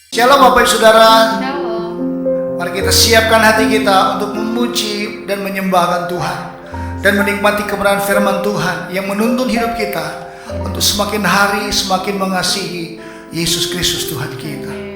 Shalom Bapak Ibu Saudara. Shalom. Mari kita siapkan hati kita untuk memuji dan menyembahkan Tuhan dan menikmati kebenaran firman Tuhan yang menuntun hidup kita untuk semakin hari semakin mengasihi Yesus Kristus Tuhan kita.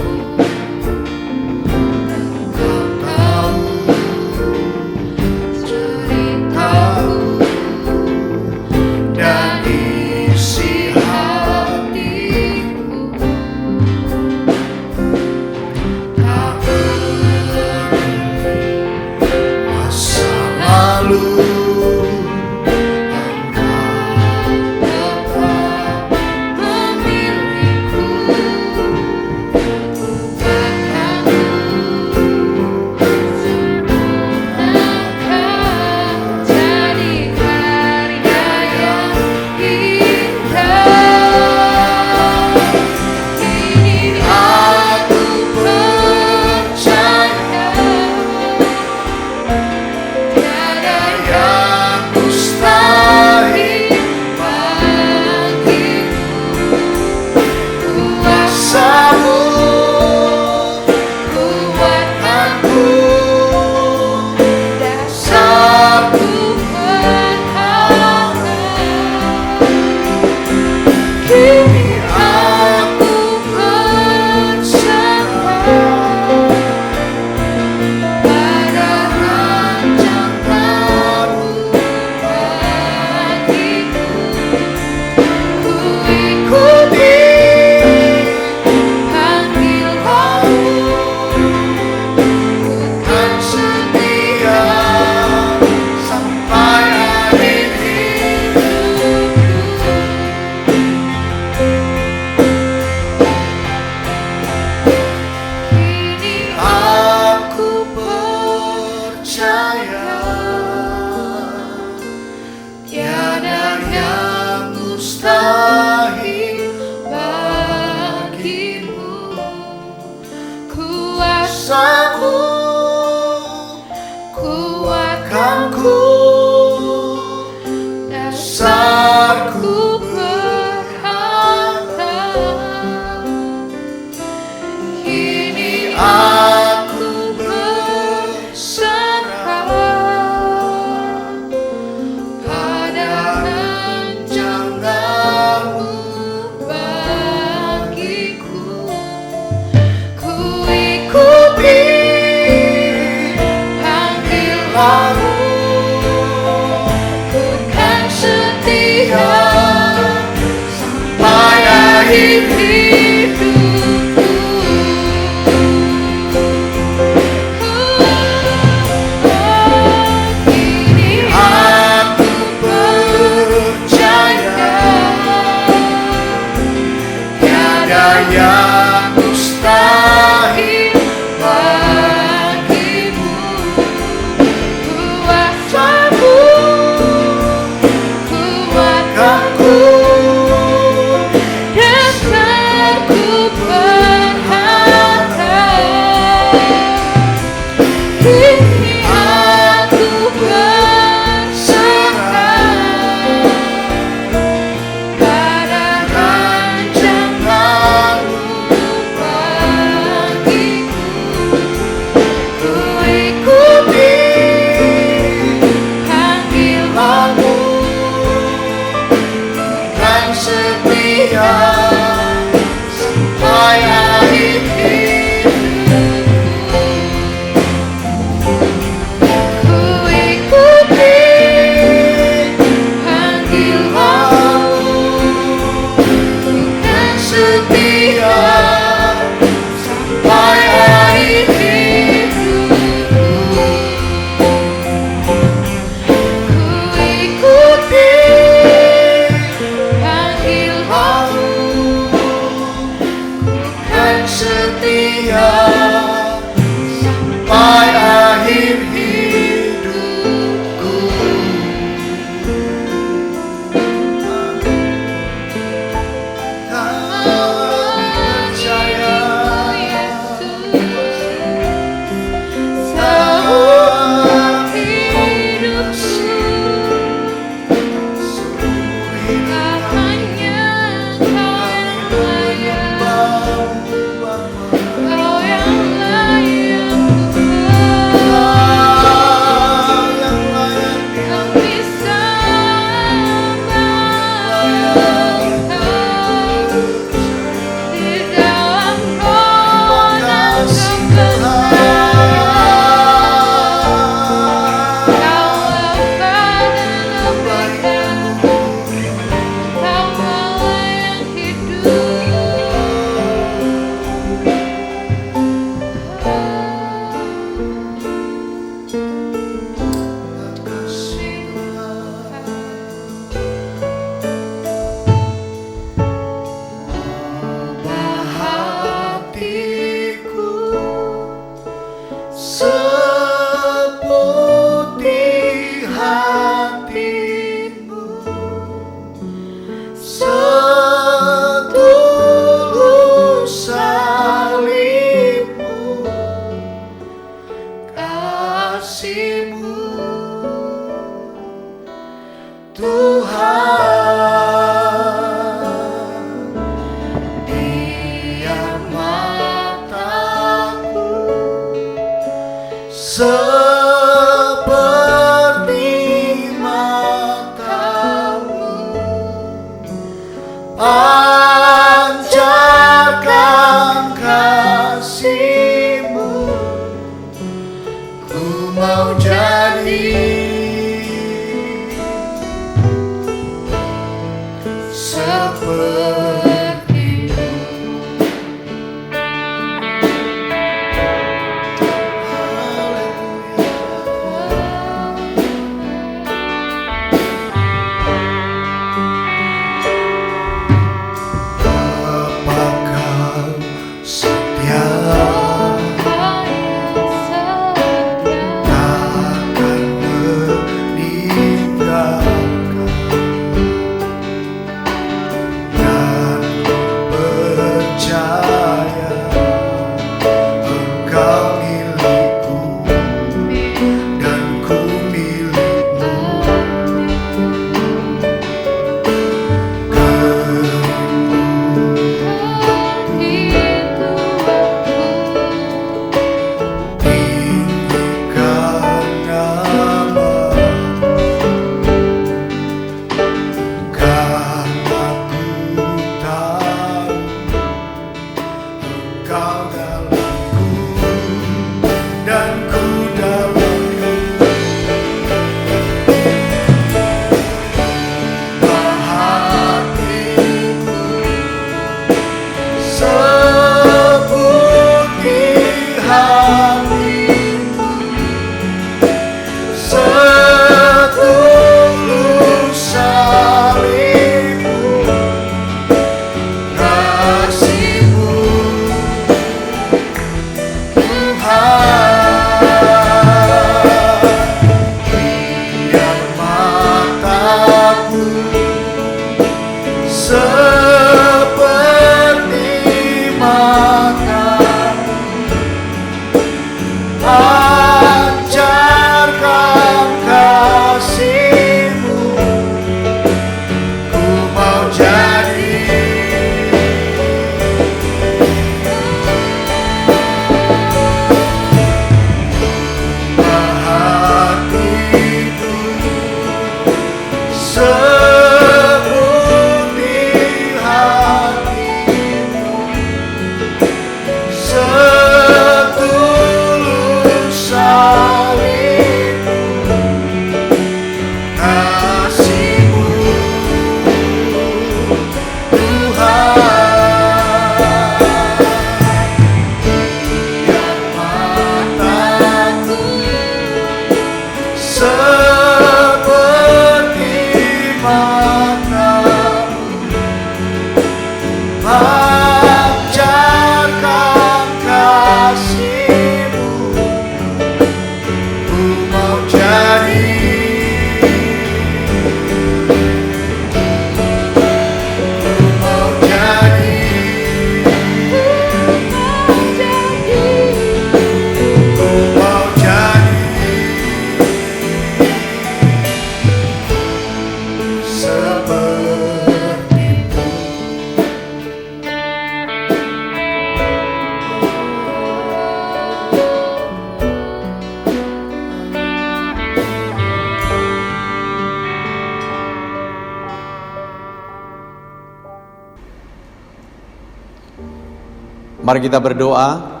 Mari kita berdoa.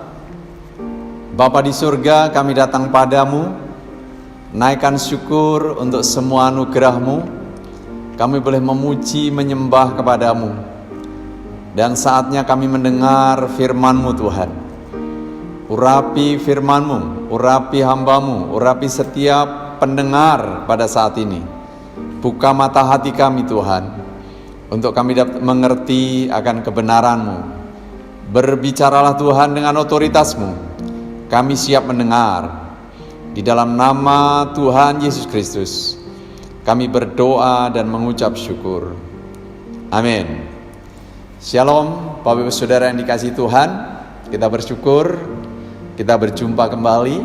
Bapa di surga, kami datang padamu, naikkan syukur untuk semua anugerah-Mu. Kami boleh memuji, menyembah kepadamu. Dan saatnya kami mendengar firman-Mu Tuhan. Urapi firman-Mu, urapi hamba-Mu, urapi setiap pendengar pada saat ini. Buka mata hati kami Tuhan, untuk kami dapat mengerti akan kebenaran-Mu. Berbicaralah Tuhan dengan otoritas-Mu. Kami siap mendengar. Di dalam nama Tuhan Yesus Kristus, kami berdoa dan mengucap syukur. Amin. Shalom, Bapak Ibu Saudara yang dikasihi Tuhan. Kita bersyukur, kita berjumpa kembali.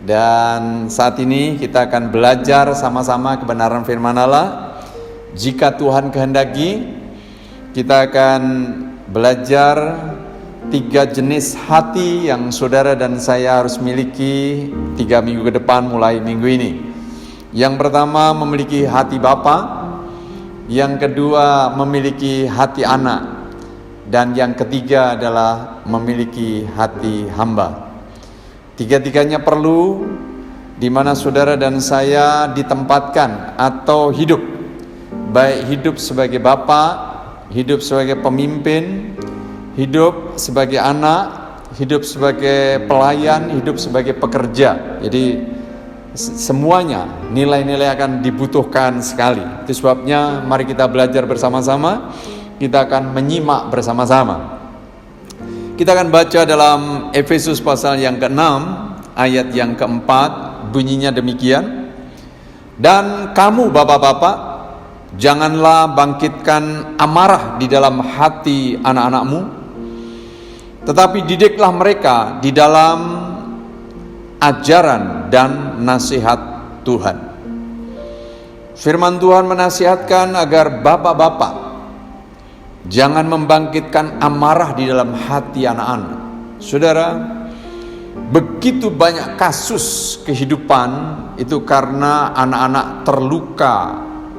Dan saat ini kita akan belajar sama-sama kebenaran firman Allah. Jika Tuhan kehendaki, kita akan belajar 3 jenis hati yang saudara dan saya harus miliki 3 minggu ke depan mulai minggu ini. Yang pertama memiliki hati Bapa, yang kedua memiliki hati anak, dan yang ketiga adalah memiliki hati hamba. Tiga-tiganya perlu di mana saudara dan saya ditempatkan atau hidup, baik hidup sebagai bapa, hidup sebagai pemimpin, hidup sebagai anak, hidup sebagai pelayan, hidup sebagai pekerja. Jadi semuanya nilai-nilai akan dibutuhkan sekali. Itu sebabnya mari kita belajar bersama-sama. Kita akan menyimak bersama-sama. Kita akan baca dalam Efesus pasal yang ke-6 ayat yang ke-4, bunyinya demikian. Dan kamu bapak-bapak, janganlah bangkitkan amarah di dalam hati anak-anakmu, tetapi didiklah mereka di dalam ajaran dan nasihat Tuhan. Firman Tuhan menasihatkan agar bapak-bapak jangan membangkitkan amarah di dalam hati anak-anak. Saudara, begitu banyak kasus kehidupan itu karena anak-anak terluka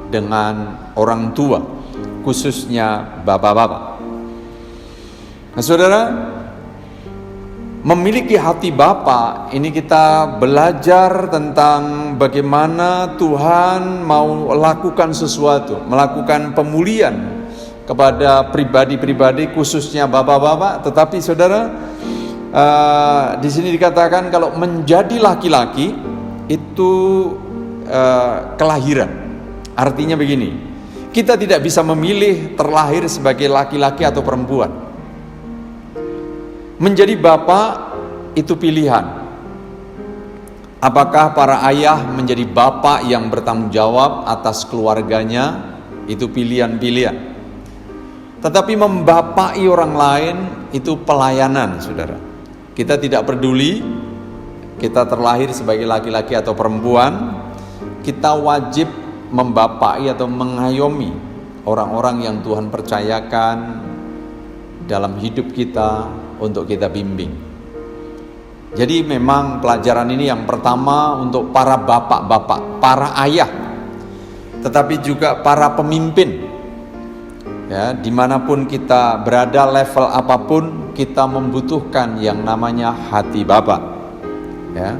dengan orang tua, khususnya bapak-bapak. Nah, saudara, memiliki hati Bapa, ini kita belajar tentang bagaimana Tuhan mau lakukan sesuatu, melakukan pemulihan kepada pribadi-pribadi, khususnya bapak-bapak. Tetapi saudara, di sini dikatakan kalau menjadi laki-laki itu kelahiran. Artinya begini, kita tidak bisa memilih terlahir sebagai laki-laki atau perempuan. Menjadi bapak itu pilihan. Apakah para ayah menjadi bapak yang bertanggung jawab atas keluarganya? Itu pilihan-pilihan. Tetapi membapai orang lain itu pelayanan, saudara. Kita tidak peduli kita terlahir sebagai laki-laki atau perempuan, kita wajib membapai atau mengayomi orang-orang yang Tuhan percayakan dalam hidup kita untuk kita bimbing. Jadi memang pelajaran ini yang pertama untuk para bapak-bapak, para ayah, tetapi juga para pemimpin. Ya, dimanapun kita berada, level apapun, kita membutuhkan yang namanya hati bapak. Ya,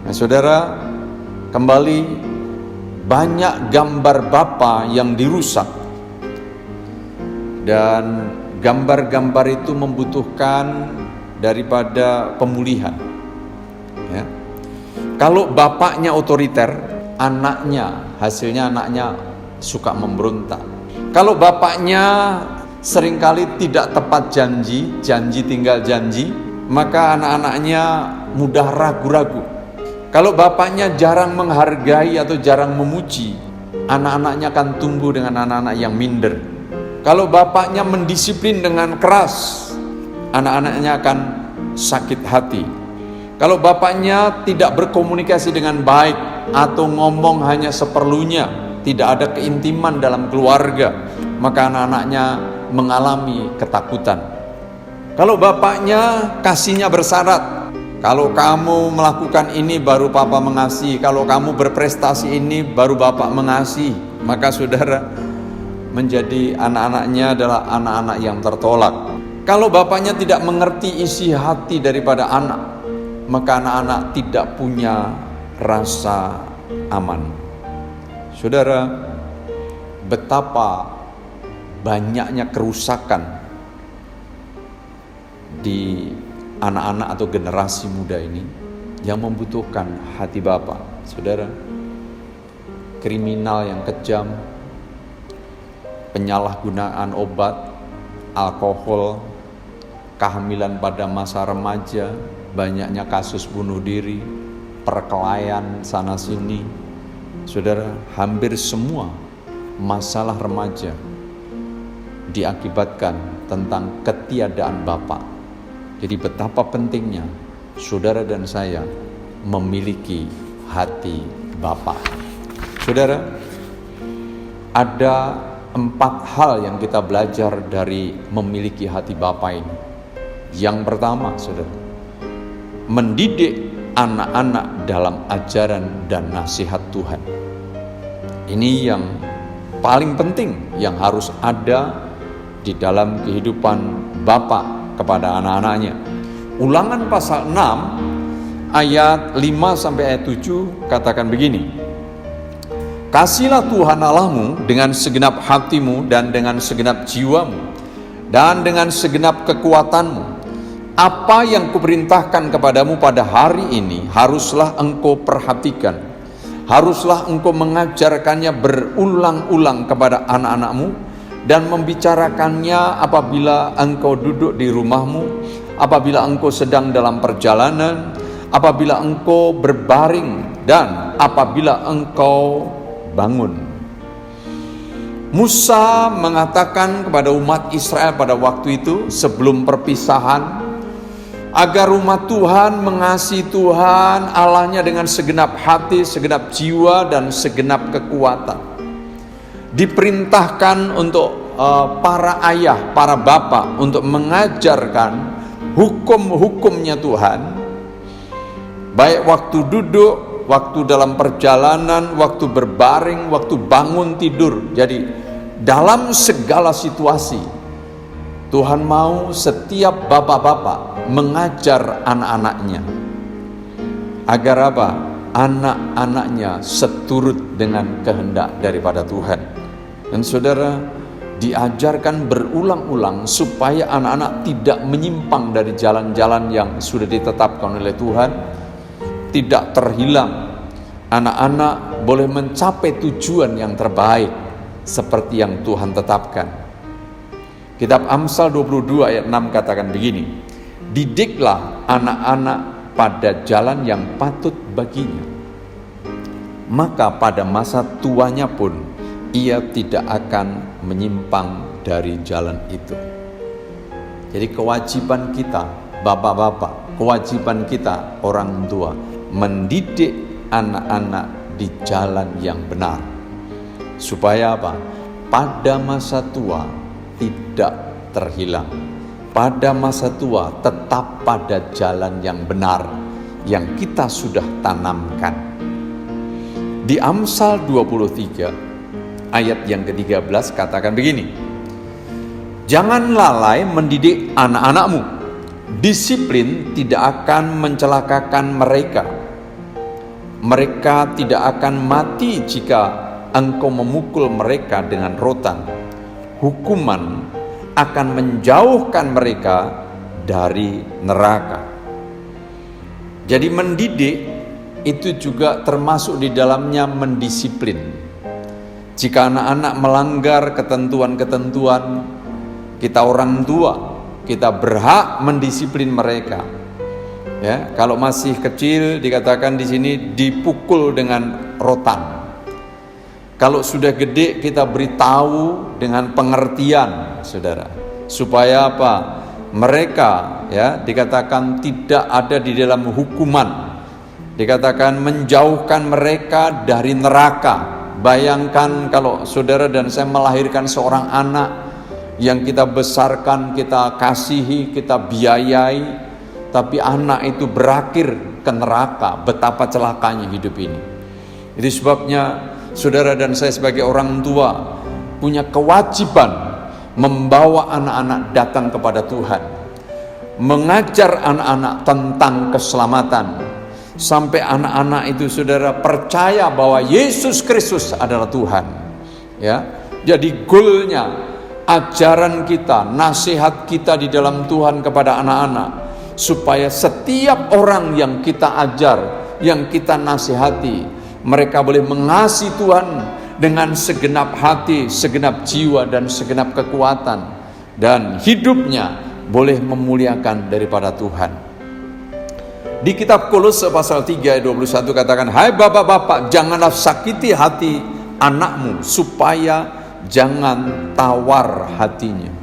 nah, saudara, kembali banyak gambar bapa yang dirusak, dan gambar-gambar itu membutuhkan daripada pemulihan. Ya. Kalau bapaknya otoriter, hasilnya anaknya suka memberontak. Kalau bapaknya seringkali tidak tepat janji tinggal janji, maka anak-anaknya mudah ragu-ragu. Kalau bapaknya jarang menghargai atau jarang memuji, anak-anaknya akan tumbuh dengan anak-anak yang minder. Kalau bapaknya mendisiplin dengan keras, anak-anaknya akan sakit hati. Kalau bapaknya tidak berkomunikasi dengan baik atau ngomong hanya seperlunya, tidak ada keintiman dalam keluarga, maka anak-anaknya mengalami ketakutan. Kalau bapaknya kasihnya bersyarat, kalau kamu melakukan ini baru papa mengasihi, kalau kamu berprestasi ini baru bapak mengasihi, maka saudara, menjadi anak-anaknya adalah anak-anak yang tertolak. Kalau bapaknya tidak mengerti isi hati daripada anak, maka anak-anak tidak punya rasa aman. Saudara, betapa banyaknya kerusakan di anak-anak atau generasi muda ini yang membutuhkan hati Bapa. Saudara, kriminal yang kejam, penyalahgunaan obat, alkohol, kehamilan pada masa remaja, banyaknya kasus bunuh diri, perkelahian sana sini. Saudara, hampir semua masalah remaja diakibatkan tentang ketiadaan Bapa. Jadi betapa pentingnya saudara dan saya memiliki hati Bapa. Saudara, ada 4 hal yang kita belajar dari memiliki hati Bapa ini. Yang pertama, saudara, mendidik anak-anak dalam ajaran dan nasihat Tuhan. Ini yang paling penting yang harus ada di dalam kehidupan Bapa kepada anak-anaknya. Ulangan pasal 6 ayat 5 sampai ayat 7 katakan begini: Kasihlah Tuhan Allahmu dengan segenap hatimu dan dengan segenap jiwamu dan dengan segenap kekuatanmu. Apa yang kuperintahkan kepadamu pada hari ini haruslah engkau perhatikan. Haruslah engkau mengajarkannya berulang-ulang kepada anak-anakmu dan membicarakannya apabila engkau duduk di rumahmu, apabila engkau sedang dalam perjalanan, apabila engkau berbaring, dan apabila engkau bangun. Musa mengatakan kepada umat Israel pada waktu itu sebelum perpisahan, agar umat Tuhan mengasihi Tuhan Allahnya dengan segenap hati, segenap jiwa, dan segenap kekuatan. Diperintahkan untuk para ayah, para bapa untuk mengajarkan hukum-hukumnya Tuhan, baik waktu duduk, waktu dalam perjalanan, waktu berbaring, waktu bangun tidur. Jadi dalam segala situasi Tuhan mau setiap bapak-bapak mengajar anak-anaknya agar apa? Anak-anaknya seturut dengan kehendak daripada Tuhan. Dan saudara, diajarkan berulang-ulang supaya anak-anak tidak menyimpang dari jalan-jalan yang sudah ditetapkan oleh Tuhan, tidak terhilang. Anak-anak boleh mencapai tujuan yang terbaik seperti yang Tuhan tetapkan. Kitab Amsal 22 ayat 6 katakan begini: Didiklah anak-anak pada jalan yang patut baginya, maka pada masa tuanya pun ia tidak akan menyimpang dari jalan itu. Jadi kewajiban kita bapak-bapak, kewajiban kita orang tua, mendidik anak-anak di jalan yang benar. Supaya apa? Pada masa tua tidak terhilang. Pada masa tua tetap pada jalan yang benar yang kita sudah tanamkan. Di Amsal 23 ayat yang ke-13 katakan begini: Jangan lalai mendidik anak-anakmu. Disiplin tidak akan mencelakakan mereka. Mereka tidak akan mati jika engkau memukul mereka dengan rotan. Hukuman akan menjauhkan mereka dari neraka. Jadi mendidik itu juga termasuk di dalamnya mendisiplin. Jika anak-anak melanggar ketentuan-ketentuan, kita orang tua, kita berhak mendisiplin mereka. Ya, kalau masih kecil dikatakan di sini dipukul dengan rotan. Kalau sudah gede kita beritahu dengan pengertian, saudara, supaya apa? Mereka ya dikatakan tidak ada di dalam hukuman, dikatakan menjauhkan mereka dari neraka. Bayangkan kalau saudara dan saya melahirkan seorang anak yang kita besarkan, kita kasihi, kita biayai, tapi anak itu berakhir ke neraka. Betapa celakanya hidup ini. Itu sebabnya saudara dan saya sebagai orang tua punya kewajiban membawa anak-anak datang kepada Tuhan, mengajar anak-anak tentang keselamatan, sampai anak-anak itu saudara percaya bahwa Yesus Kristus adalah Tuhan. Ya, jadi goalnya ajaran kita, nasihat kita di dalam Tuhan kepada anak-anak, supaya setiap orang yang kita ajar, yang kita nasihati, mereka boleh mengasihi Tuhan dengan segenap hati, segenap jiwa, dan segenap kekuatan, dan hidupnya boleh memuliakan daripada Tuhan. Di kitab Kolose pasal 3 ayat 21 katakan, hai bapak-bapak, janganlah sakiti hati anakmu, supaya jangan tawar hatinya.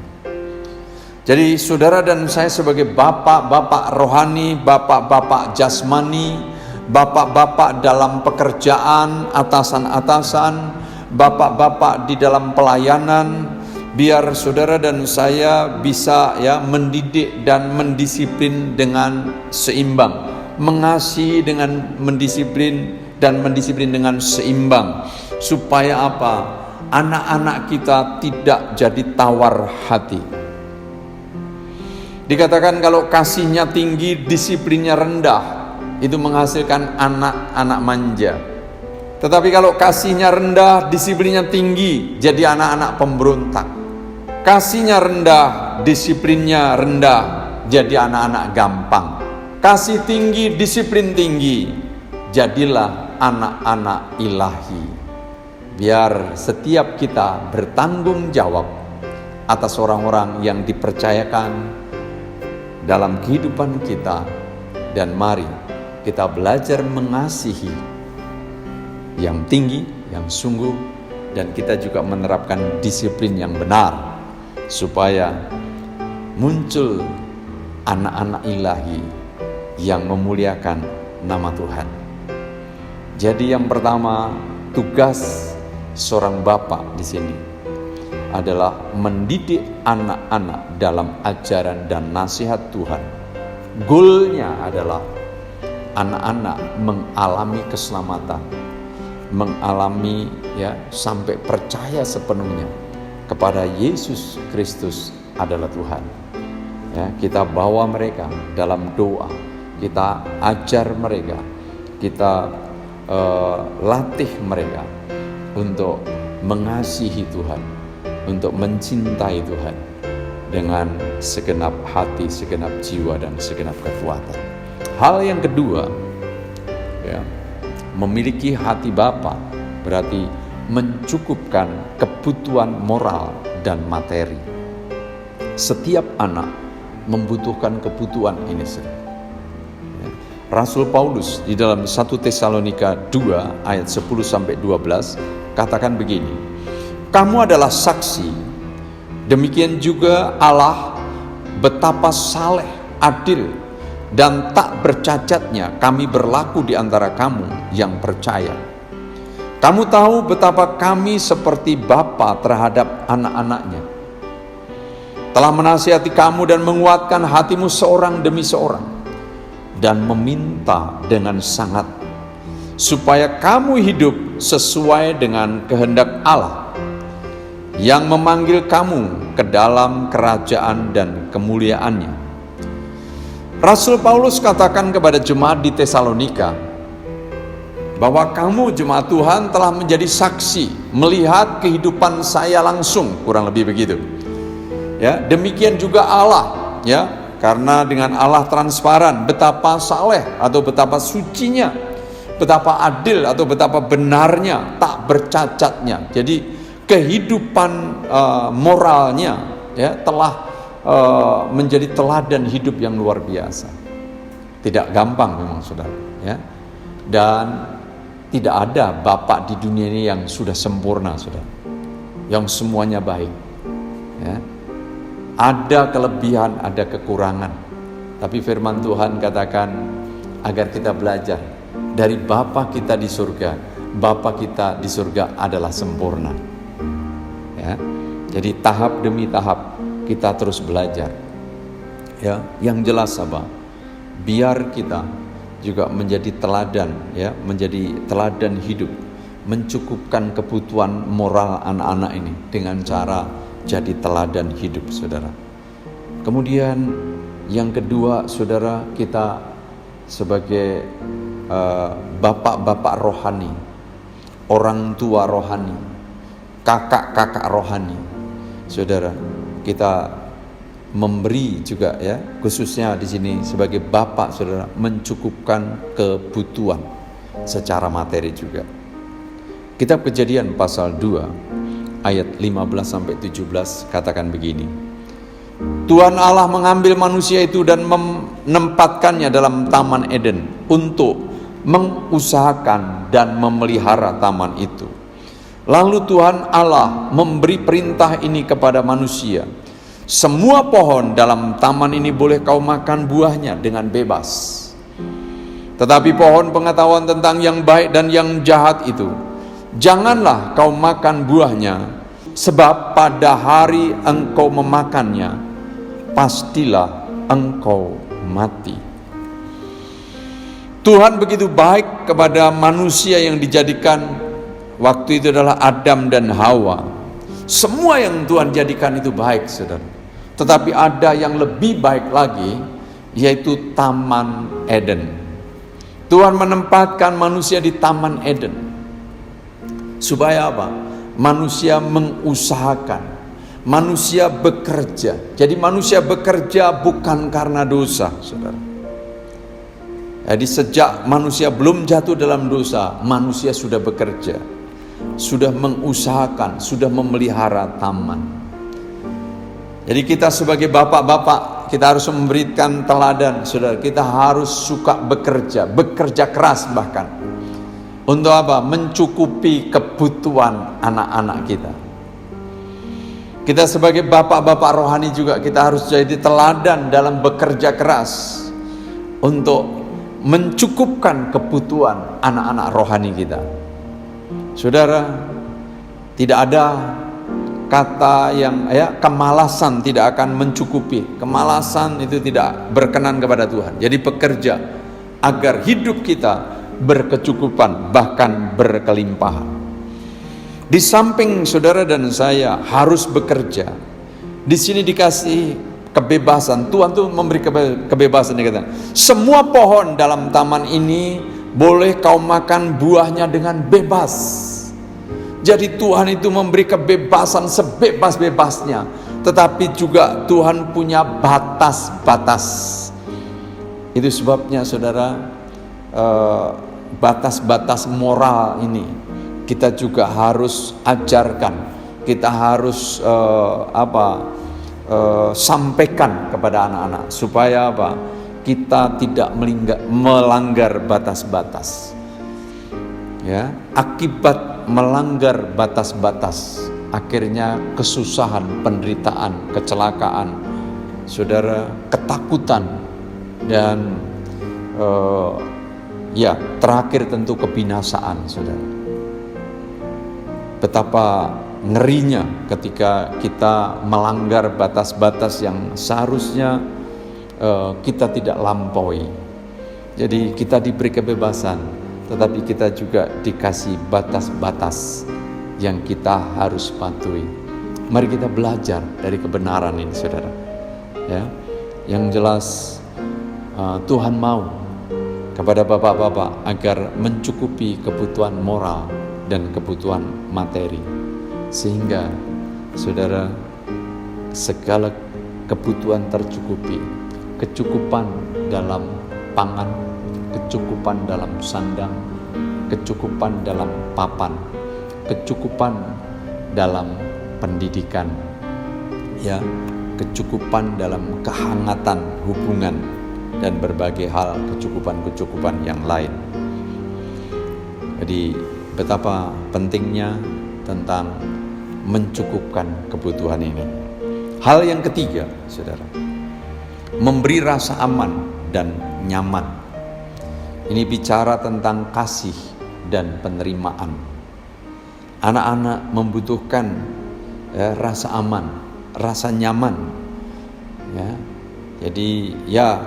Jadi saudara dan saya sebagai bapak-bapak rohani, bapak-bapak jasmani, bapak-bapak dalam pekerjaan, atasan-atasan, bapak-bapak di dalam pelayanan, biar saudara dan saya bisa mendidik dan mendisiplin dengan seimbang, mengasihi dengan mendisiplin dan mendisiplin dengan seimbang, supaya apa? Anak-anak kita tidak jadi tawar hati. Dikatakan kalau kasihnya tinggi, disiplinnya rendah, itu menghasilkan anak-anak manja. Tetapi kalau kasihnya rendah, disiplinnya tinggi, jadi anak-anak pemberontak. Kasihnya rendah, disiplinnya rendah, jadi anak-anak gampang. Kasih tinggi, disiplin tinggi, jadilah anak-anak ilahi. Biar setiap kita bertanggung jawab atas orang-orang yang dipercayakan dalam kehidupan kita, dan mari kita belajar mengasihi yang tinggi, yang sungguh, dan kita juga menerapkan disiplin yang benar, supaya muncul anak-anak ilahi yang memuliakan nama Tuhan. Jadi yang pertama, tugas seorang bapak di sini adalah mendidik anak-anak dalam ajaran dan nasihat Tuhan. Goalnya adalah anak-anak mengalami keselamatan, mengalami sampai percaya sepenuhnya kepada Yesus Kristus adalah Tuhan. Ya, kita bawa mereka dalam doa, kita ajar mereka, kita latih mereka untuk mengasihi Tuhan, untuk mencintai Tuhan dengan segenap hati, segenap jiwa, dan segenap kekuatan. Hal yang kedua, memiliki hati Bapa berarti mencukupkan kebutuhan moral dan materi. Setiap anak membutuhkan kebutuhan ini. Rasul Paulus di dalam 1 Tesalonika 2 ayat 10-12 katakan begini, kamu adalah saksi, demikian juga Allah, betapa saleh, adil, dan tak bercacatnya kami berlaku di antara kamu yang percaya. Kamu tahu betapa kami seperti bapa terhadap anak-anaknya, telah menasihati kamu dan menguatkan hatimu seorang demi seorang, dan meminta dengan sangat supaya kamu hidup sesuai dengan kehendak Allah yang memanggil kamu ke dalam kerajaan dan kemuliaannya. Rasul Paulus katakan kepada jemaat di Tesalonika bahwa kamu jemaat Tuhan telah menjadi saksi, melihat kehidupan saya langsung, kurang lebih begitu. Ya, demikian juga Allah, karena dengan Allah transparan, betapa saleh atau betapa sucinya, betapa adil atau betapa benarnya, tak bercacatnya. Jadi kehidupan moralnya telah menjadi teladan hidup yang luar biasa. Tidak gampang memang saudara, dan tidak ada bapak di dunia ini yang sudah sempurna saudara, yang semuanya baik. Ada kelebihan, ada kekurangan, tapi firman Tuhan katakan agar kita belajar dari Bapa kita di surga. Bapa kita di surga adalah sempurna. Jadi tahap demi tahap kita terus belajar. Yang jelas apa? Biar kita juga menjadi teladan, menjadi teladan hidup, mencukupkan kebutuhan moral anak-anak ini dengan cara jadi teladan hidup, saudara. Kemudian yang kedua, saudara, kita sebagai bapak-bapak rohani, orang tua rohani, kakak-kakak rohani, saudara, kita memberi juga, ya, khususnya di sini sebagai bapak, saudara, mencukupkan kebutuhan secara materi juga. Kitab Kejadian pasal 2 ayat 15 sampai 17 katakan begini. Tuhan Allah mengambil manusia itu dan menempatkannya dalam Taman Eden untuk mengusahakan dan memelihara taman itu. Lalu Tuhan Allah memberi perintah ini kepada manusia. Semua pohon dalam taman ini boleh kau makan buahnya dengan bebas. Tetapi pohon pengetahuan tentang yang baik dan yang jahat itu, janganlah kau makan buahnya, sebab pada hari engkau memakannya, pastilah engkau mati. Tuhan begitu baik kepada manusia yang dijadikan waktu itu adalah Adam dan Hawa. Semua yang Tuhan jadikan itu baik, saudara. Tetapi ada yang lebih baik lagi, yaitu Taman Eden. Tuhan menempatkan manusia di Taman Eden. Supaya apa? Manusia mengusahakan, manusia bekerja. Jadi manusia bekerja bukan karena dosa, saudara. Jadi sejak manusia belum jatuh dalam dosa, manusia sudah bekerja, sudah mengusahakan, sudah memelihara taman. Jadi kita sebagai bapak-bapak, kita harus memberikan teladan, saudara. Kita harus suka bekerja, bekerja keras bahkan. Untuk apa? Mencukupi kebutuhan anak-anak kita. Kita sebagai bapak-bapak rohani juga, kita harus jadi teladan dalam bekerja keras untuk mencukupkan kebutuhan anak-anak rohani kita. Saudara, tidak ada kata yang kemalasan tidak akan mencukupi. Kemalasan itu tidak berkenan kepada Tuhan. Jadi bekerja agar hidup kita berkecukupan, bahkan berkelimpahan. Di samping saudara dan saya harus bekerja, di sini dikasih kebebasan. Tuhan tuh memberi kebebasan. Dia kata, semua pohon dalam taman ini boleh kau makan buahnya dengan bebas. Jadi Tuhan itu memberi kebebasan sebebas-bebasnya, tetapi juga Tuhan punya batas-batas. Itu sebabnya saudara, batas-batas moral ini kita juga harus ajarkan, kita harus sampaikan kepada anak-anak supaya apa? Kita tidak melanggar batas-batas. Ya, akibat melanggar batas-batas, akhirnya kesusahan, penderitaan, kecelakaan, saudara, ketakutan, dan terakhir tentu kebinasaan, saudara. Betapa ngerinya ketika kita melanggar batas-batas yang seharusnya kita tidak lampaui. Jadi kita diberi kebebasan, tetapi kita juga dikasih batas-batas yang kita harus patuhi. Mari kita belajar dari kebenaran ini, saudara. Ya, yang jelas Tuhan mau kepada bapak-bapak agar mencukupi kebutuhan moral dan kebutuhan materi, sehingga saudara segala kebutuhan tercukupi. Kecukupan dalam pangan, kecukupan dalam sandang, kecukupan dalam papan, kecukupan dalam pendidikan, ya, kecukupan dalam kehangatan hubungan dan berbagai hal, kecukupan-kecukupan yang lain. Jadi betapa pentingnya tentang mencukupkan kebutuhan ini. Hal yang ketiga, saudara, memberi rasa aman dan nyaman. Ini bicara tentang kasih dan penerimaan. Anak-anak membutuhkan rasa aman, rasa nyaman. Ya, jadi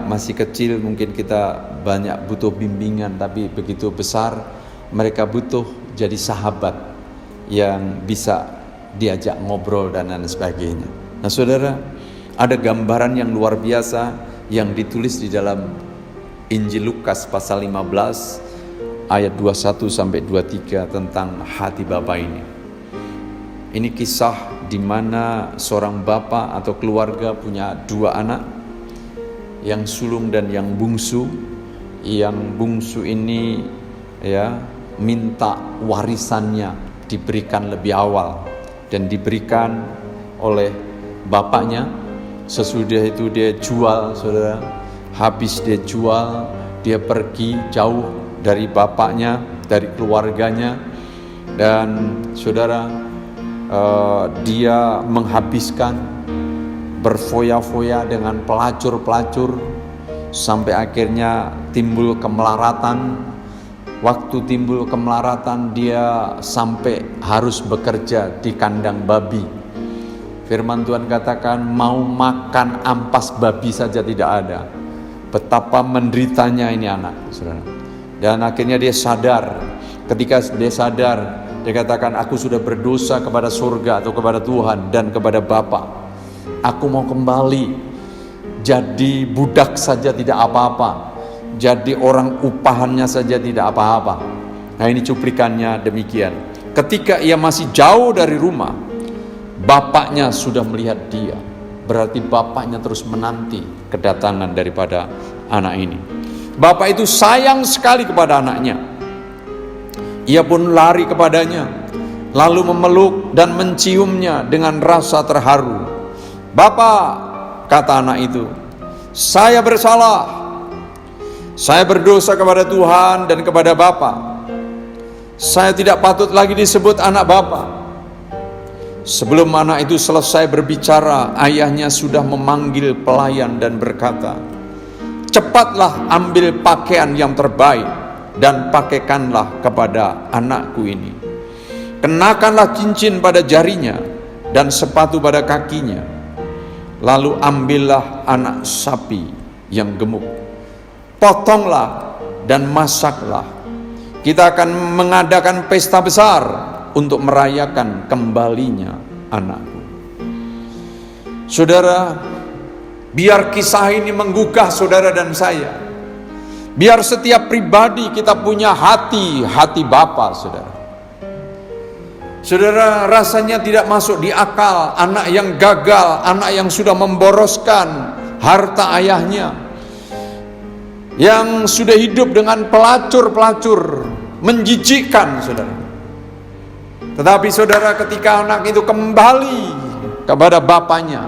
masih kecil mungkin kita banyak butuh bimbingan, tapi begitu besar mereka butuh jadi sahabat yang bisa diajak ngobrol dan lain sebagainya. Nah saudara, ada gambaran yang luar biasa yang ditulis di dalam Injil Lukas pasal 15 ayat 21 sampai 23 tentang hati Bapa ini. Ini kisah di mana seorang bapa atau keluarga punya dua anak, yang sulung dan yang bungsu. Yang bungsu ini minta warisannya diberikan lebih awal dan diberikan oleh bapaknya. Sesudah itu dia jual, saudara. Habis dia jual, dia pergi jauh dari bapaknya, dari keluarganya, dan saudara, dia menghabiskan berfoya-foya dengan pelacur-pelacur sampai akhirnya timbul kemelaratan. Waktu timbul kemelaratan, dia sampai harus bekerja di kandang babi. Firman Tuhan katakan, mau makan ampas babi saja tidak ada. Betapa menderitanya ini anak, saudara. Dan akhirnya dia sadar. Ketika dia sadar, dia katakan, aku sudah berdosa kepada surga atau kepada Tuhan dan kepada Bapa. Aku mau kembali jadi budak saja tidak apa-apa, jadi orang upahannya saja tidak apa-apa. Nah ini cuplikannya demikian. Ketika ia masih jauh dari rumah, bapaknya sudah melihat dia. Berarti bapaknya terus menanti kedatangan daripada anak ini. Bapak itu sayang sekali kepada anaknya. Ia pun lari kepadanya, lalu memeluk dan menciumnya dengan rasa terharu. "Bapak," kata anak itu, "saya bersalah. Saya berdosa kepada Tuhan dan kepada Bapa. Saya tidak patut lagi disebut anak Bapa." Sebelum anak itu selesai berbicara, ayahnya sudah memanggil pelayan dan berkata, "Cepatlah ambil pakaian yang terbaik dan pakaikanlah kepada anakku ini. Kenakanlah cincin pada jarinya dan sepatu pada kakinya. Lalu ambillah anak sapi yang gemuk, potonglah dan masaklah. Kita akan mengadakan pesta besar untuk merayakan kembalinya anakku." Saudara, biar kisah ini menggugah saudara dan saya. Biar setiap pribadi kita punya hati Bapa, saudara. Saudara, rasanya tidak masuk di akal anak yang gagal, anak yang sudah memboroskan harta ayahnya, yang sudah hidup dengan pelacur-pelacur, menjijikkan, saudara. Tetapi saudara, ketika anak itu kembali kepada bapaknya,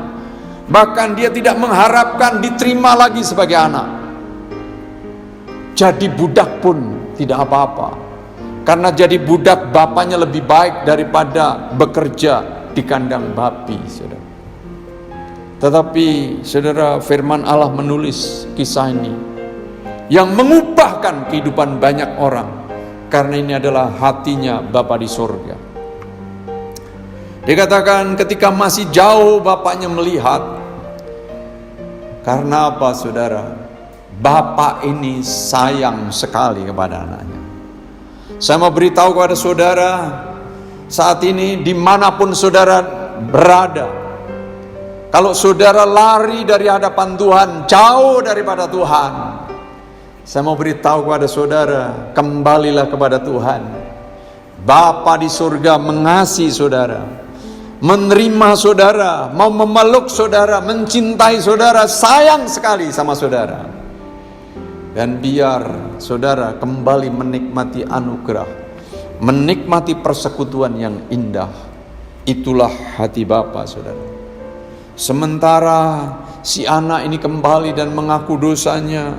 bahkan dia tidak mengharapkan diterima lagi sebagai anak. Jadi budak pun tidak apa-apa, karena jadi budak bapaknya lebih baik daripada bekerja di kandang babi, saudara. Tetapi saudara, firman Allah menulis kisah ini yang mengubahkan kehidupan banyak orang, karena ini adalah hatinya Bapa di surga. Dikatakan ketika masih jauh bapaknya melihat. Karena apa, saudara? Bapak ini sayang sekali kepada anaknya. Saya mau beritahu kepada saudara, saat ini dimanapun saudara berada, kalau saudara lari dari hadapan Tuhan, jauh daripada Tuhan, saya mau beritahu kepada saudara, kembalilah kepada Tuhan. Bapa di surga mengasihi saudara, menerima saudara, mau memeluk saudara, mencintai saudara, sayang sekali sama saudara. Dan biar saudara kembali menikmati anugerah, menikmati persekutuan yang indah. Itulah hati Bapa, saudara. Sementara si anak ini kembali dan mengaku dosanya,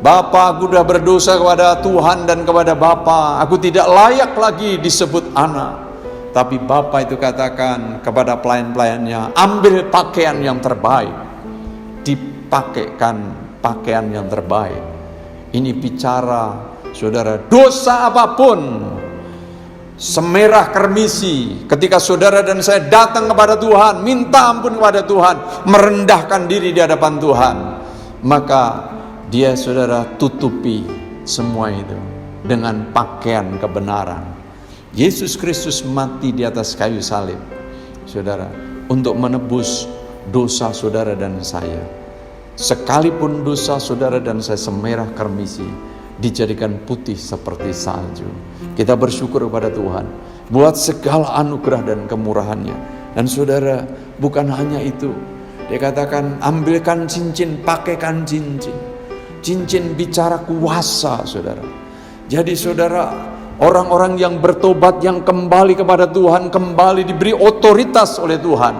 "Bapa, aku sudah berdosa kepada Tuhan dan kepada Bapa. Aku tidak layak lagi disebut anak." Tapi Bapa itu katakan kepada pelayan-pelayannya, "Ambil pakaian yang terbaik." Dipakaikan pakaian yang terbaik. Ini bicara, saudara, dosa apapun, semerah kermisi, ketika saudara dan saya datang kepada Tuhan, minta ampun kepada Tuhan, merendahkan diri di hadapan Tuhan, maka dia, saudara, tutupi semua itu dengan pakaian kebenaran. Yesus Kristus mati di atas kayu salib, saudara, untuk menebus dosa saudara dan saya. Sekalipun dosa saudara dan saya semerah kermisi, dijadikan putih seperti salju. Kita bersyukur kepada Tuhan buat segala anugerah dan kemurahannya. Dan saudara, bukan hanya itu, dia katakan ambilkan cincin, pakaikan cincin. Cincin bicara kuasa, saudara. Jadi saudara, orang-orang yang bertobat, yang kembali kepada Tuhan, kembali diberi otoritas oleh Tuhan,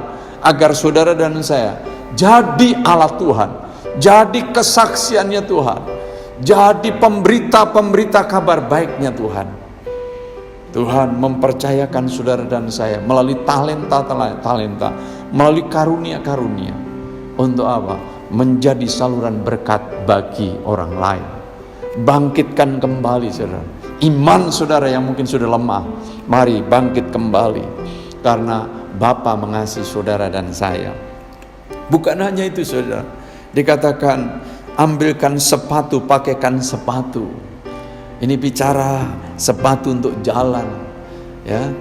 agar saudara dan saya jadi alat Tuhan, jadi kesaksiannya Tuhan, jadi pemberita-pemberita kabar baiknya Tuhan. Tuhan mempercayakan saudara dan saya melalui talenta, melalui karunia-karunia. Untuk apa? Menjadi saluran berkat bagi orang lain. Bangkitkan kembali saudara. Iman saudara yang mungkin sudah lemah, mari bangkit kembali. Karena Bapa mengasihi saudara dan saya. Bukan hanya itu saudara. Dikatakan ambilkan sepatu, pakaikan sepatu. Ini bicara sepatu untuk jalan, ya.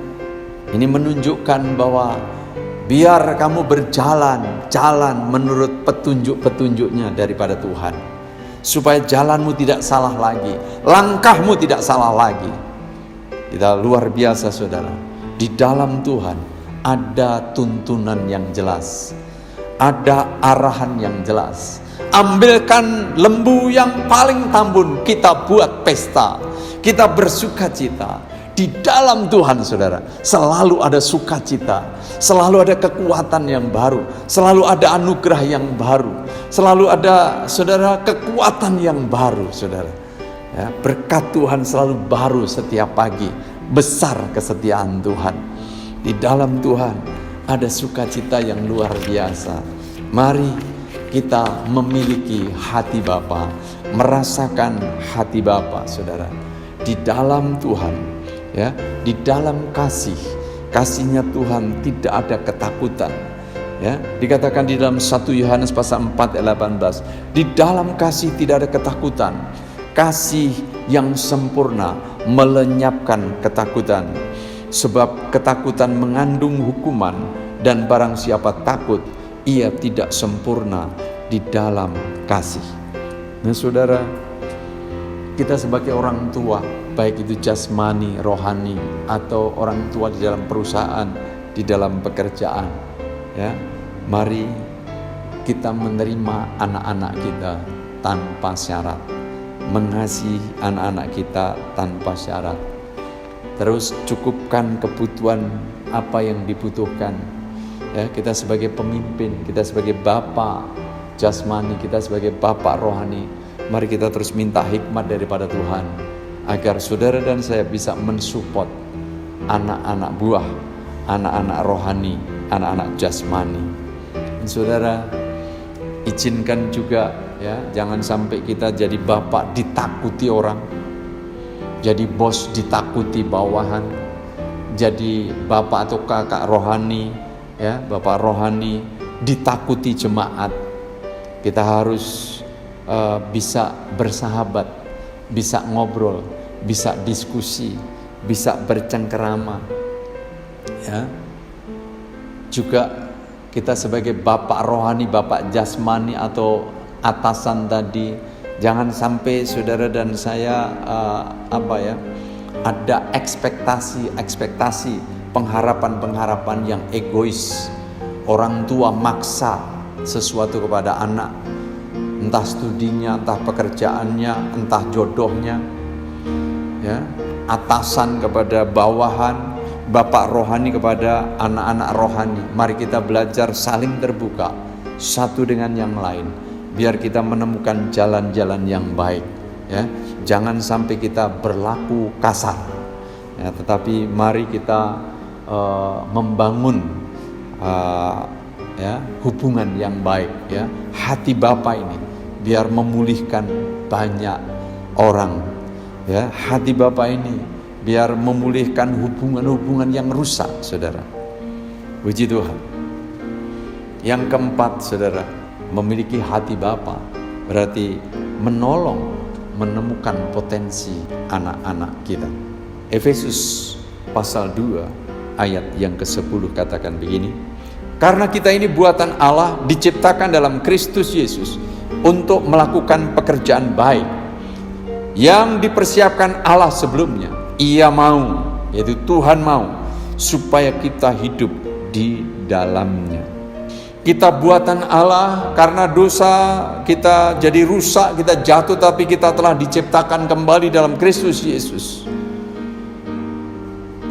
Ini menunjukkan bahwa biar kamu jalan menurut petunjuk-petunjuknya daripada Tuhan, supaya jalanmu tidak salah lagi, langkahmu tidak salah lagi. Kita luar biasa saudara. Di dalam Tuhan ada tuntunan yang jelas, ada arahan yang jelas. Ambilkan lembu yang paling tambun, kita buat pesta, kita bersukacita. Di dalam Tuhan saudara selalu ada sukacita, selalu ada kekuatan yang baru, selalu ada anugerah yang baru, selalu ada saudara kekuatan yang baru saudara, ya, berkat Tuhan selalu baru setiap pagi. Besar kesetiaan Tuhan. Di dalam Tuhan ada sukacita yang luar biasa. Mari kita memiliki hati Bapa, merasakan hati Bapa, saudara. Di dalam Tuhan, ya, di dalam kasihnya Tuhan tidak ada ketakutan. Ya, dikatakan di dalam 1 Yohanes pasal 4 ayat 18, di dalam kasih tidak ada ketakutan. Kasih yang sempurna melenyapkan ketakutan. Sebab ketakutan mengandung hukuman, dan barang siapa takut, ia tidak sempurna di dalam kasih. Nah saudara, kita sebagai orang tua, baik itu jasmani, rohani, atau orang tua di dalam perusahaan, di dalam pekerjaan, ya, mari kita menerima anak-anak kita tanpa syarat, mengasihi anak-anak kita tanpa syarat. Terus cukupkan kebutuhan apa yang dibutuhkan. Ya, kita sebagai pemimpin, kita sebagai bapak jasmani, kita sebagai bapak rohani, mari kita terus minta hikmat daripada Tuhan, agar saudara dan saya bisa mensupport anak-anak buah, anak-anak rohani, anak-anak jasmani. Dan saudara, izinkan juga, ya, jangan sampai kita jadi bapak ditakuti orang, jadi bos ditakuti bawahan, jadi bapak atau kakak rohani, ya, bapak rohani ditakuti jemaat. Kita harus bisa bersahabat, bisa ngobrol, bisa diskusi, bisa bercengkerama, ya. Juga kita sebagai bapak rohani, bapak jasmani atau atasan tadi, jangan sampai saudara dan saya ada ekspektasi, pengharapan yang egois. Orang tua maksa sesuatu kepada anak, entah studinya, entah pekerjaannya, entah jodohnya, ya. Atasan kepada bawahan, bapak rohani kepada anak-anak rohani. Mari kita belajar saling terbuka satu dengan yang lain, biar kita menemukan jalan-jalan yang baik, ya. Jangan sampai kita berlaku kasar, ya, tetapi mari kita membangun ya, hubungan yang baik, ya. Hati Bapa ini biar memulihkan banyak orang, ya. Hati Bapa ini biar memulihkan hubungan-hubungan yang rusak, saudara. Puji Tuhan. Yang keempat, saudara, memiliki hati Bapa berarti menolong menemukan potensi anak-anak kita. Efesus pasal 2 ayat yang ke-10 katakan begini. Karena kita ini buatan Allah, diciptakan dalam Kristus Yesus untuk melakukan pekerjaan baik yang dipersiapkan Allah sebelumnya. Ia mau, yaitu Tuhan mau, supaya kita hidup di dalamnya. Kita buatan Allah, karena dosa kita jadi rusak, kita jatuh, tapi kita telah diciptakan kembali dalam Kristus Yesus.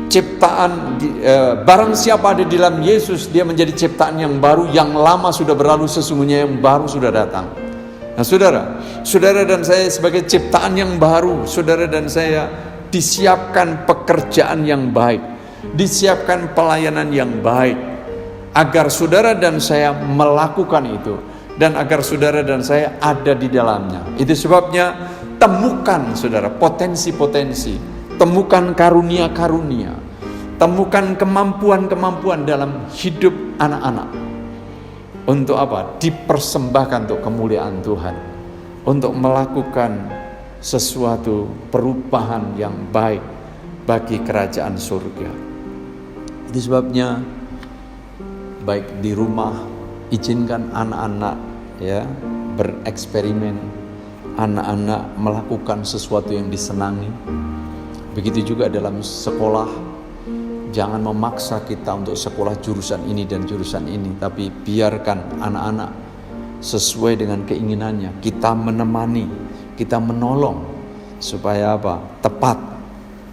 Ciptaan, barang siapa ada di dalam Yesus, dia menjadi ciptaan yang baru. Yang lama sudah berlalu, sesungguhnya yang baru sudah datang. Nah saudara dan saya sebagai ciptaan yang baru, saudara dan saya disiapkan pekerjaan yang baik, disiapkan pelayanan yang baik, agar saudara dan saya melakukan itu, dan agar saudara dan saya ada di dalamnya. Itu sebabnya temukan saudara potensi-potensi, temukan karunia-karunia, temukan kemampuan-kemampuan dalam hidup anak-anak. Untuk apa? Dipersembahkan untuk kemuliaan Tuhan, untuk melakukan sesuatu perubahan yang baik bagi kerajaan surga. Itu sebabnya baik di rumah, izinkan anak-anak bereksperimen, anak-anak melakukan sesuatu yang disenangi. Begitu juga dalam sekolah, jangan memaksa kita untuk sekolah jurusan ini dan jurusan ini, tapi biarkan anak-anak sesuai dengan keinginannya. Kita menemani, kita menolong supaya apa? Tepat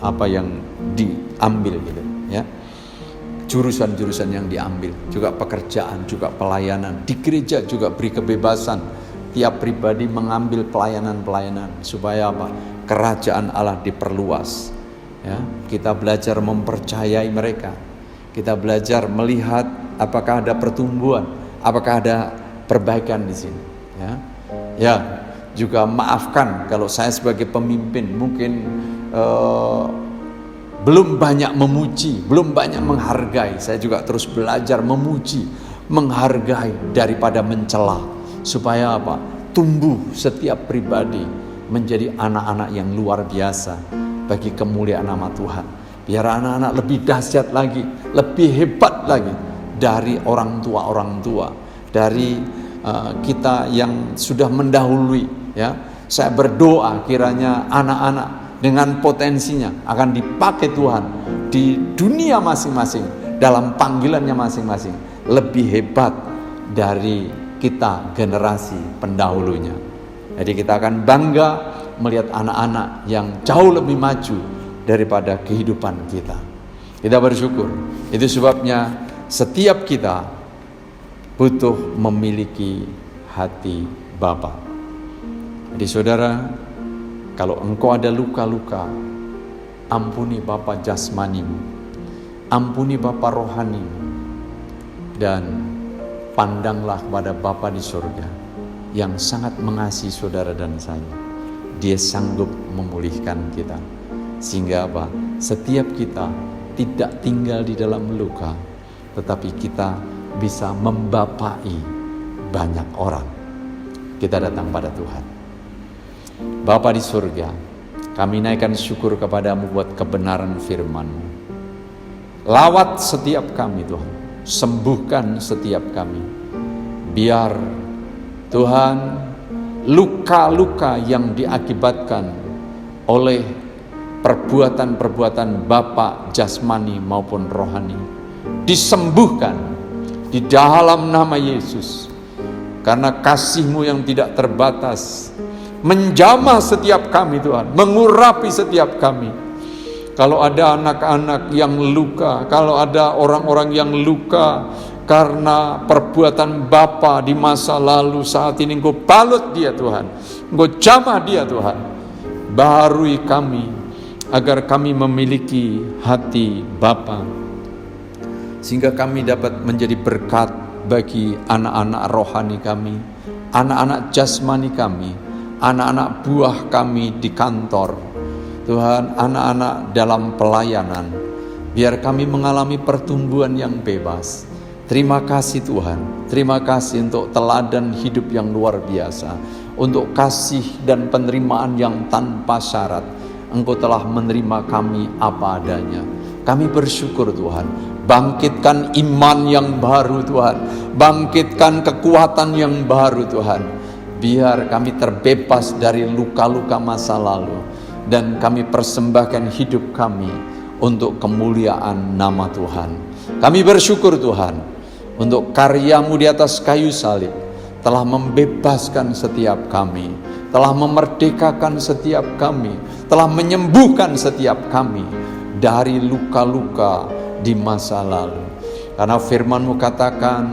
apa yang diambil gitu ya. Jurusan-jurusan yang diambil, juga pekerjaan, juga pelayanan. Di gereja juga beri kebebasan tiap pribadi mengambil pelayanan-pelayanan supaya apa? Kerajaan Allah diperluas. Ya, kita belajar mempercayai mereka. Kita belajar melihat apakah ada pertumbuhan, apakah ada perbaikan di sini. Ya, juga maafkan kalau saya sebagai pemimpin mungkin belum banyak memuji, belum banyak menghargai. Saya juga terus belajar memuji, menghargai daripada mencela. Supaya apa? Tumbuh setiap pribadi menjadi anak-anak yang luar biasa bagi kemuliaan nama Tuhan. Biar anak-anak lebih dahsyat lagi, lebih hebat lagi dari orang tua, dari kita yang sudah mendahului. Ya, saya berdoa kiranya anak-anak dengan potensinya akan dipakai Tuhan di dunia masing-masing, dalam panggilannya masing-masing, lebih hebat dari kita generasi pendahulunya. Jadi kita akan bangga melihat anak-anak yang jauh lebih maju daripada kehidupan kita. Kita bersyukur. Itu sebabnya setiap kita butuh memiliki hati Bapa. Jadi saudara, kalau engkau ada luka-luka, ampuni Bapa jasmanimu, ampuni Bapa rohanimu, dan pandanglah kepada Bapa di surga yang sangat mengasihi saudara dan saya. Dia sanggup memulihkan kita, sehingga apa? Setiap kita tidak tinggal di dalam luka, tetapi kita bisa membapai banyak orang. Kita datang pada Tuhan. Bapa di surga, kami naikkan syukur kepadamu buat kebenaran firman-Mu. Lawat setiap kami Tuhan, sembuhkan setiap kami. Biar Tuhan, luka-luka yang diakibatkan oleh perbuatan-perbuatan Bapa jasmani maupun rohani disembuhkan di dalam nama Yesus. Karena kasih-Mu yang tidak terbatas menjamah setiap kami Tuhan, mengurapi setiap kami. Kalau ada anak-anak yang luka, kalau ada orang-orang yang luka karena perbuatan Bapa di masa lalu, saat ini Engkau balut dia Tuhan, Engkau jamah dia Tuhan. Barui kami agar kami memiliki hati Bapa, sehingga kami dapat menjadi berkat bagi anak-anak rohani kami, anak-anak jasmani kami, anak-anak buah kami di kantor, Tuhan, anak-anak dalam pelayanan. Biar kami mengalami pertumbuhan yang bebas. Terima kasih Tuhan, terima kasih untuk teladan hidup yang luar biasa, untuk kasih dan penerimaan yang tanpa syarat. Engkau telah menerima kami apa adanya. Kami bersyukur Tuhan, bangkitkan iman yang baru Tuhan, bangkitkan kekuatan yang baru Tuhan. Biar kami terbebas dari luka-luka masa lalu, dan kami persembahkan hidup kami untuk kemuliaan nama Tuhan. Kami bersyukur Tuhan, untuk karya-Mu di atas kayu salib, telah membebaskan setiap kami, telah memerdekakan setiap kami, telah menyembuhkan setiap kami dari luka-luka di masa lalu. Karena firman-Mu katakan,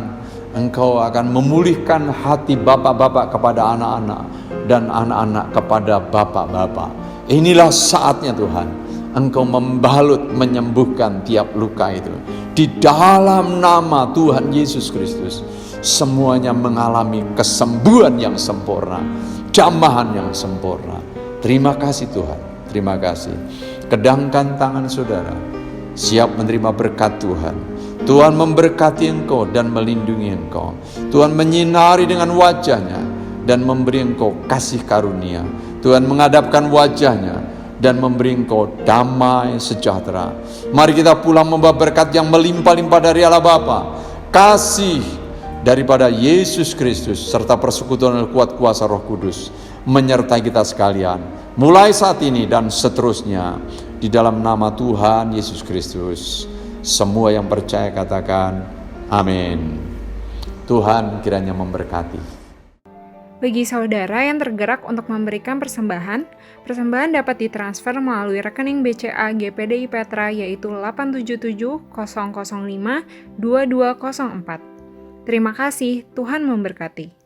Engkau akan memulihkan hati bapak-bapak kepada anak-anak, dan anak-anak kepada bapak-bapak. Inilah saatnya Tuhan, Engkau membalut, menyembuhkan tiap luka itu. Di dalam nama Tuhan Yesus Kristus, semuanya mengalami kesembuhan yang sempurna, jamahan yang sempurna. Terima kasih Tuhan, terima kasih. Kedangkan tangan saudara, siap menerima berkat Tuhan. Tuhan memberkati engkau dan melindungi engkau. Tuhan menyinari dengan wajah-Nya dan memberi engkau kasih karunia. Tuhan menghadapkan wajah-Nya dan memberi engkau damai sejahtera. Mari kita pulang membawa berkat yang melimpah-limpah dari Allah Bapa, kasih daripada Yesus Kristus, serta persekutuan dan kuat kuasa Roh Kudus menyertai kita sekalian, mulai saat ini dan seterusnya. Di dalam nama Tuhan Yesus Kristus, semua yang percaya katakan amin. Tuhan kiranya memberkati. Bagi saudara yang tergerak untuk memberikan persembahan dapat ditransfer melalui rekening BCA GPDI Petra, yaitu 877 005 2204. Terima kasih, Tuhan memberkati.